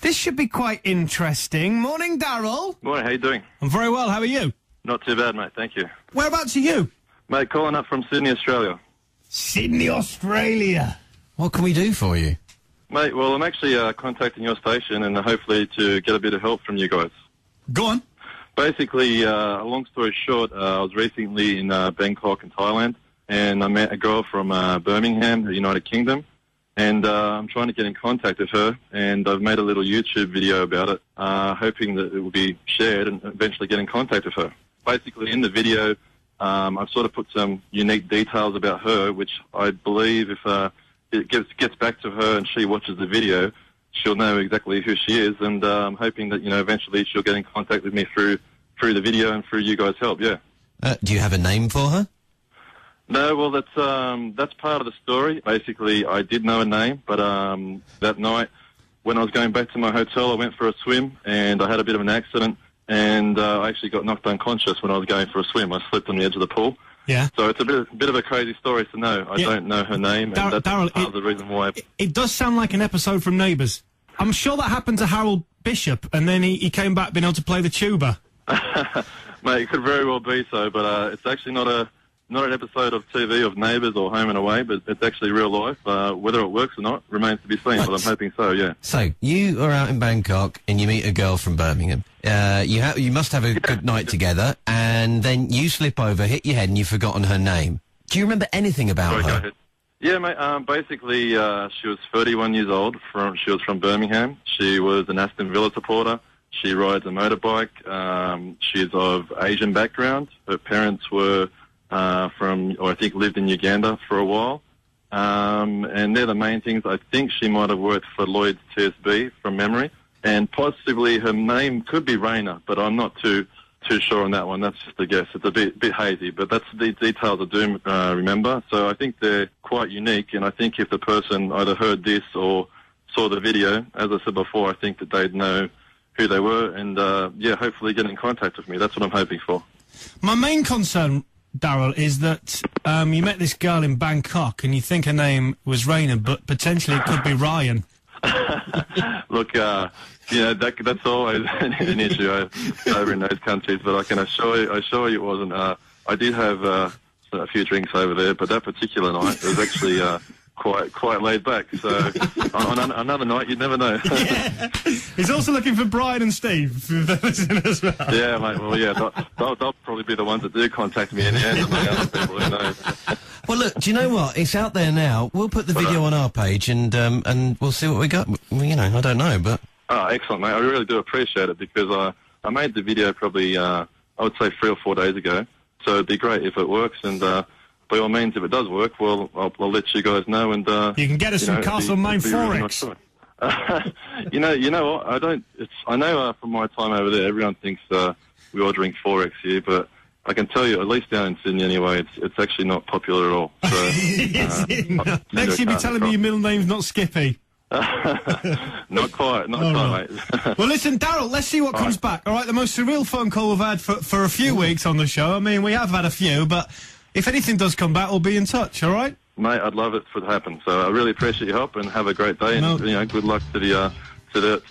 This should be quite interesting. Morning, Darryl. Morning, how you doing? I'm very well, how are you? Not too bad, mate, thank you. Whereabouts are you? Mate, calling up from Sydney, Australia. Sydney, Australia. What can we do for you? Mate, well, I'm actually contacting your station and hopefully to get a bit of help from you guys. Go on. Basically, long story short, I was recently in Bangkok in Thailand, and I met a girl from Birmingham, the United Kingdom, and I'm trying to get in contact with her, and I've made a little YouTube video about it, hoping that it will be shared and eventually get in contact with her. Basically, in the video, I've sort of put some unique details about her, which I believe if it gets back to her and she watches the video, she'll know exactly who she is, and I'm hoping that, eventually she'll get in contact with me through the video and through you guys' help, yeah. Do you have a name for her? No, well, that's part of the story. Basically, I did know a name, but that night when I was going back to my hotel, I went for a swim, and I had a bit of an accident, and I actually got knocked unconscious when I was going for a swim. I slipped on the edge of the pool. Yeah. So it's a bit of a crazy story to know. I don't know her name, and that's part of the reason why. It does sound like an episode from Neighbours. I'm sure that happened to Harold Bishop, and then he came back being able to play the tuba. Mate, it could very well be so, but it's actually not an episode of TV of Neighbours or Home and Away, but it's actually real life. Whether it works or not remains to be seen, but I'm hoping so, yeah. So, you are out in Bangkok and you meet a girl from Birmingham. You must have a good night together, and then you slip over, hit your head, and you've forgotten her name. Do you remember anything about her? Go ahead. Yeah, mate, basically, she was 31 years old. She was from Birmingham. She was an Aston Villa supporter. She rides a motorbike. She's of Asian background. Her parents were I think lived in Uganda for a while. And they're the main things. I think she might have worked for Lloyd's TSB from memory. And possibly her name could be Raina, but I'm not too sure on that one. That's just a guess. It's a bit hazy, but that's the details I do remember. So I think they're quite unique, and I think if the person either heard this or saw the video, as I said before, I think that they'd know who they were and, hopefully get in contact with me. That's what I'm hoping for. My main concern, Darryl, is that you met this girl in Bangkok and you think her name was Raina, but potentially it could be Ryan. Look, that's always an issue over in those countries, but I can assure you it wasn't. I did have a few drinks over there, but that particular night it was actually quite laid back. So on another night, you'd never know. Yeah. He's also looking for Brian and Steve as well. Yeah, mate. Well, yeah, they'll probably be the ones that do contact me in the end. And the other people who know. Well, look, do you know what? It's out there now. We'll put the video on our page and we'll see what we got. I don't know, but... Oh, excellent, mate. I really do appreciate it because I made the video probably, I would say 3 or 4 days ago. So it'd be great if it works, and by all means, if it does work, well, I'll let you guys know. And you can get us some Castlemaine Forex. Really nice. You know what? I know from my time over there, everyone thinks we all drink Forex here, but I can tell you, at least down in Sydney anyway, it's actually not popular at all. So, next you'll be telling me your middle name's not Skippy. Not quite, mate. Well, listen, Darryl, let's see what comes back. All right, the most surreal phone call we've had for a few weeks on the show. I mean, we have had a few, but if anything does come back, we'll be in touch, all right? Mate, I'd love it for it to happen. So I really appreciate your help and have a great day. And good luck to the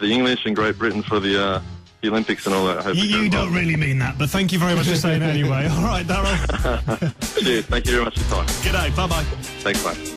English and Great Britain for the Olympics and all that. I hope you don't really mean that, but thank you very much for saying it anyway. All right, Darryl. Cheers. Thank you very much for your time. Good day. Bye-bye. Thanks, mate.